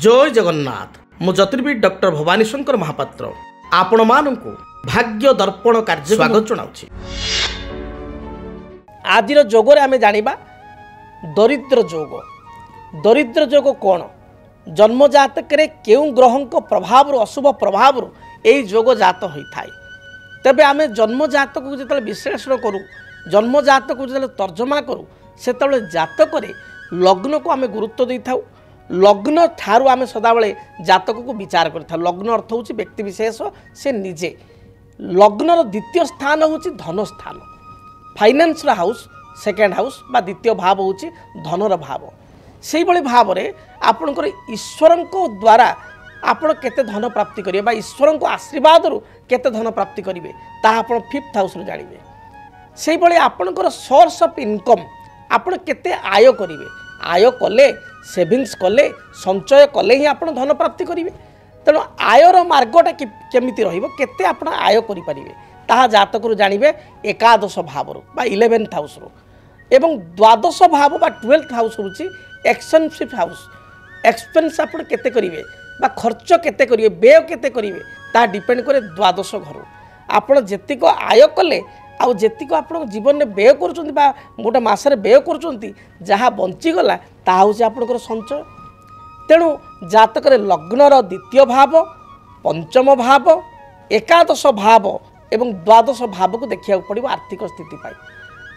जय जगन्नाथ मु ज्योतिर्विद डॉक्टर भवानी शंकर महापात्र आपण मानू भाग्य दर्पण कार्य स्वागत जनाऊँ। आज जोग आम जाना दरिद्र जोग। दरिद्र जोग कौन? जन्म जातक केउ ग्रह प्रभाव अशुभ प्रभाव यही जोग जात होता है। तेबे आम जन्म जातक को जो विश्लेषण करूँ, जन्म जातक को जो तर्जमा करूँ, से जातक लग्न को आम गुरुत्व दे था। लग्न ठारू आम सदाबले जातक को विचार करता। लग्न अर्थ हूँ व्यक्ति विशेष से निजे। लग्नर द्वितीय स्थान हूँ धन स्थान। फाइनान्स हाउस सेकेंड हाउस बा द्वितीय भाव हूँ धनर भाव। से भाव में आपणकर ईश्वर द्वारा आपण केते धन प्राप्ति करेंगे बा ईश्वर को आशीर्वाद रु केते धन प्राप्ति करेंगे ता आप फिफ्थ हाउस जानवे। से आपणकर सोर्स ऑफ इनकम आपण केते आय करेंगे। आय कले सेविंग्स कले संचय कले ही आप धन प्राप्ति करेंगे। तेणु आयर मार्गटा केमिति रहिबो केते आपण आय करि परिबे ताहा जातक रु जानिबे एकादश भाव रु बा 11th हाउस रु। एवं द्वादश भाव बा 12th हाउस होची एक्सपेंसिव हाउस। एक्सपेंस आपण केते करिवे बा खर्च केते करिवे व्यय केते करिवे ता डिपेंड करे द्वादश घर। आपण जेतिक आय कले आउ जेतिक आपण जीवन में व्यय करूछंती बा गोटे मासरे व्यय करूछंती जहाँ बंचीगला ताहा होची आपणकर संचय। तेणु जातक लग्नर द्वितीय भाव पंचम भाव एकादश भाव एवं द्वादश भाव को देखा पड़ो आर्थिक स्थिति पाई।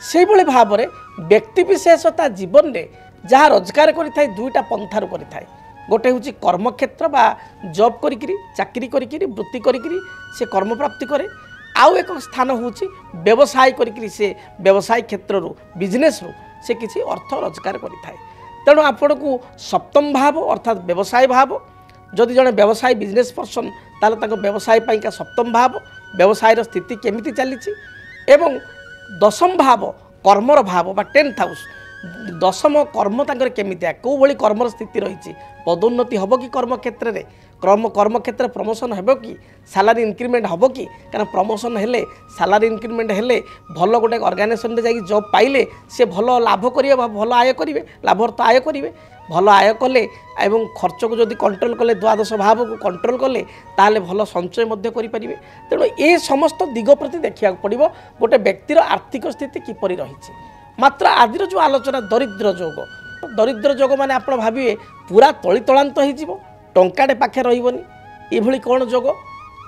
से भाव में व्यक्ति विशेष जीवन में जहाँ रोजगार करें दुईटा पंथार करें। गोटे हूँ कर्मक्षेत्र बा जॉब करी चाकरी करी वृत्ति करी से कर्म प्राप्ति करे। आउ एक स्थान हूँ व्यवसाय करी से व्यवसाय क्षेत्र रू बिजनेस रू से किसी अर्थ रोजगार करें। तेणु आपण को सप्तम भाव अर्थात व्यवसाय भाव जदि जड़े व्यवसाय बिजनेस पर्सन ताले व्यवसाय का सप्तम भाव व्यवसायर स्थिति केमिति चली एवं दशम भाव कर्मर भाव बा 10th हाउस दशम कर्म तांकर केमितिया कौ भली कर्मर स्थिति रही पदोन्नति हम कि कर्म क्षेत्र में कर्म क्षेत्र प्रमोशन हेबो कि सैलरी इंक्रीमेंट हम कि कारण प्रमोशन हेले सैलरी इंक्रीमेंट हेले भल गोटे ऑर्गेनाइजेशन जाई जॉब पाइले से भल लाभ करिवे भल आय करिवे लाभ तो आय करिवे भल आय कले एवं खर्च को जदि कंट्रोल कले द्वादश भाव को कंट्रोल कले ताले भल संचय मध्य करि परिवे। तेणु ए समस्त दिग प्रति देखिया पड़िबो गोटे व्यक्तिर आर्थिक स्थिति किपरि रही। मात्र आज जो आलोचना दरिद्र जोग माने आपण भाबिए पूरा तली तलांत हो टंकाटे पाखे रही ये कौन जोग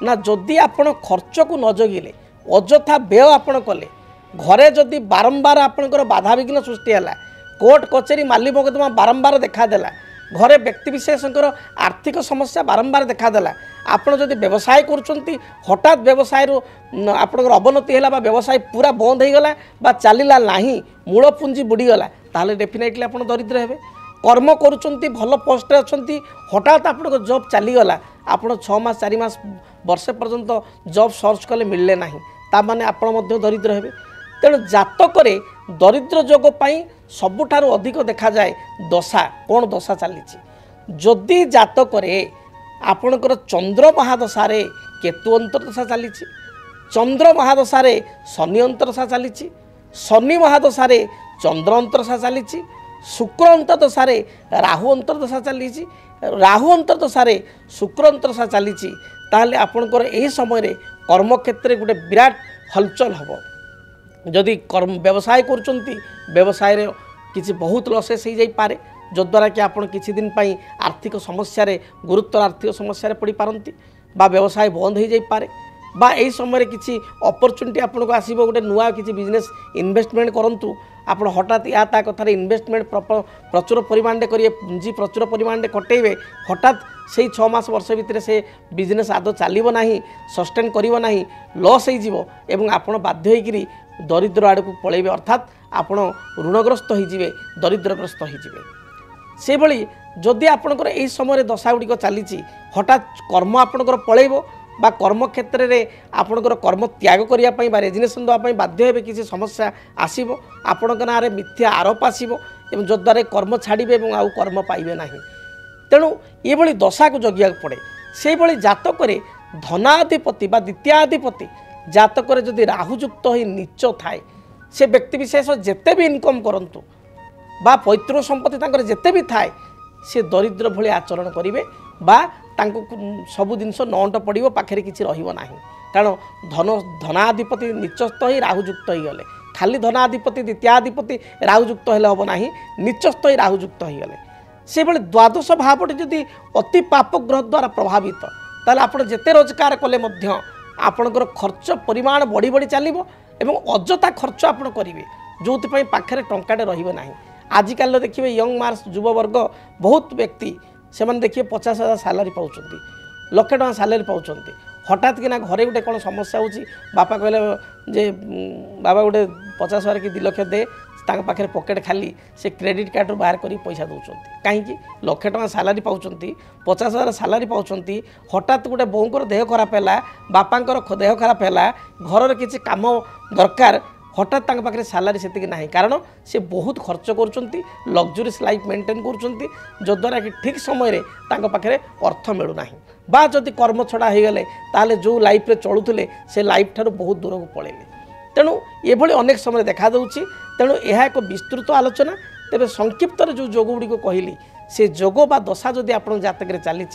ना जदि आपण खर्च को न जगिले अजथा व्यय आपण कले घरे जदि बारंबार आपणकर बाधा विघ्न सृष्टि है कोर्ट कचेरी माली मकदमा बारंबार देखादेला घरे व्यक्ति विशेषकर आर्थिक समस्या बारंबार देखादेला आपड़ जदि व्यवसाय करुँच हठात व्यवसाय आपणकर अवनति है व्यवसाय पूरा बंद हो गला बा चलला नहीं मूल पुंजी बुड़ीगला ताहले डेफिनेटली आप दरिद्र हेबे। कर्म करुँच भल पोस्ट अच्छा हठात आप जॉब चलीगला आप 6 मास 4 मास वर्षे पर्यंत जॉब सर्च कले मिलले ना ताने आप दरिद्र हेबे। तेणु जातक दरिद्र जोग पाई सबुठारु अधिक देखा जाए दशा कौन दशा चली। जदि जातक आपणकर चंद्र महादशा केतु अंतरदशा चली चंद्र महादशा शनि अंतरदशा चली शनि महादशा चंद्र अंतरदशा चली शुक्र अंतरदशा राहु अंतरदशा चली राहु अंतरदशा शुक्र अंतरदशा चली ताहले आपणकर एही समय कर्म क्षेत्र गोटे विराट हलचल हम। जदि कर्म व्यवसाय करुँच व्यवसाय किसी बहुत लसेस हो जाए जद्वारा कि आपड़ किसी दिन पाई आर्थिक समस्या गुरुतर आर्थिक समस्या पड़ पारती बा व्यवसाय बंद हो जाए बा यही समय किसी अपरचुनिटी आपको आसो गोटे नुआ किसी बिजनेस इन्वेस्टमेंट करूँ आप हठात या ता कथार इन्वेस्टमेंट प्रचुर परिमाण करेंगे पुंजी प्रचुर परिमाण कटेबे हठात से 6 मास वर्ष भितर से बिजनेस आदौ चलो ना सस्टेन करना लॉस हो आपड़ बाध्य होकरी दरिद्र आड़ को पलैबे अर्थात आपण ऋणग्रस्त होइजिवे दरिद्रग्रस्त होइजिवे। से भली जदि आपणकर एही समय दशा गुड़िक चली हठात कर्म आपणकर पलैबो बा कर्म क्षेत्र में आपणकर कर्म त्याग करने बा रेजिग्नेशन देवाई बाध्य हेबे किसी समस्या आसीबो आपणकर नारे मिथ्या आरोप आसीबो एवं जद्वारा कर्म छाड़िबे एवं आउ कर्म पाइबे नाही। तेणु ये भली दशा को जगिया पड़े। से भली जातक धनाधिपति बा द्वितीयाधिपति जातक जदि राहुयुक्त हो नीच थाए से व्यक्ति विशेष जेते भी इनकम करंतु बा पैतृक संपत्ति तांकर जेते भी थाए से दरिद्र भली आचरण करेंगे बा तांको सबु जिनस नंट पड़ो पाखे किसी रहा कारण धनाधिपति निचस्थ ही राहुयुक्त हो गले खाली धनाधिपति द्वितीयाधिपति राहुयुक्त हेले हम ना निचस्थ ही राहुयुक्त हो गले से भाई द्वादश भावटी जदि अति पाप ग्रह द्वारा प्रभावित ताल आप जिते रोजगार कले आपणकर खर्च परिमाण बढ़ी बढ़ी चलो एवं अजथा खर्च आप करेंगे जो पाखे टंकाटे रही आजिकल देखिए यंग मार्स युववर्ग बहुत व्यक्ति से देखिए 50,000 सालारी पाँच लक्ष टका सालारी पाँच हठात कि घरे गोटे कौन समस्या हो बापा कहले जे बाबा गोटे 50,000 कि 2 लाख दे पाखे पकेट खाली से क्रेडिट कार्ड बाहर कर पैसा दौरान कहीं लक्ष टका सालारी पाँच 50,000 सालारी पाँच हठात गोटे बोर देह खराब है बापांकर देह खराब है घर किसी काम दरकार हठात पाखे सालारी से ना कारण से बहुत खर्च कर लग्जरीस लाइफ मेंटेन करद्वारा कि ठीक समय पाखे अर्थ मिलूना बा जदि कर्म छड़ा हो गले ताले जो लाइफ रे चलुले से लाइफ ठार बहुत दूर को पड़ेले तेणु ये अनेक समय देखा दूँ तेणु यह एक विस्तृत आलोचना तेरे संक्षिप्त जो जोग गुड़ी कहली से जोग बा दशा जदि आप जातक चली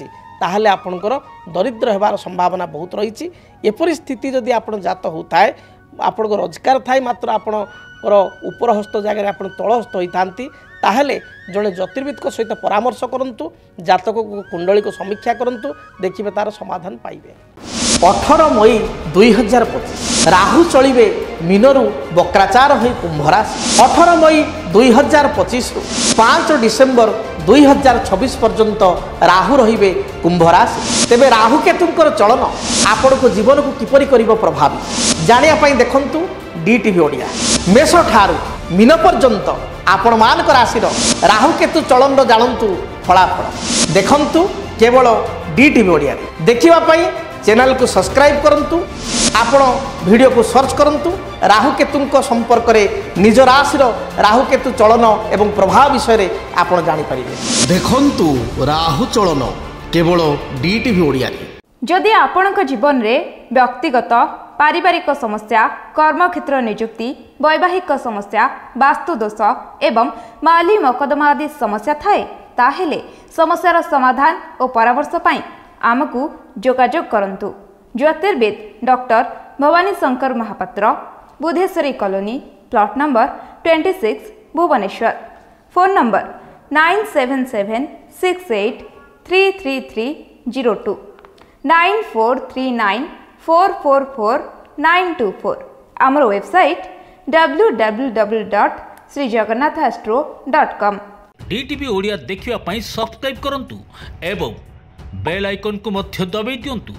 ताहले आपणकर दरिद्र होबार संभावना बहुत रही एपरी स्थिति जदि आप जात होता है आपण रोजगार थाए मात्र आपणकर उपर हस्त जगह आप तलहस्त होता ताहले जड़े ज्योतिर्विद सहित परामर्श करंतु जातक को कुंडली को समीक्षा करंतु देखिए तार समाधान पाइबे। 18 मई 2025 राहु चलिबे मीनरु वक्राचार होई कुंभ राशि 18 मई 2025 रु 5 डिसेम्बर 2026 पर्यंत राहु रहिबे कुंभ राशि तेबे राहु केतुंकर चलन आपण को जीवन को किपरि करिवो प्रभावित जानिया पई देखंतु डीटीवी ओडिया मेष ठारू मीन पर्यंत आपण मान राशि राहु केतु चलन जानतु फलाफल देखंतु केवल डीटीवी ओडिया देखिबा पई चैनल को सब्सक्राइब करंतु आपण वीडियो को सर्च करंतु राहु केतु संपर्क में निज राशि राहु केतु चलन एवं प्रभाव विषय आपण जानि परिबे देखंतु राहु चलन केवल डीटीवी ओडिया जदि आपणक जीवन रे व्यक्तिगत पारिवारिक समस्या कर्मक्षेत्र नियुक्ति वैवाहिक समस्या वास्तुदोष एवं माली मकदमा आदि समस्या थाए ताहेले समस्यार समाधान और परामर्श पाई आमको जोगाजोग करंतु ज्योतिर्विद doctor Bhawani Shankar Mahapatra Budheswari colony plot number 26 Bhubaneswar phone number 9776833302 9439444924 आमर वेबसाइट www.srijagannathastro.com डीटीवी ओडिया देखिवा पई सब्सक्राइब करंतु एवं बेल आइकन को मध्य दबाई दियंतु।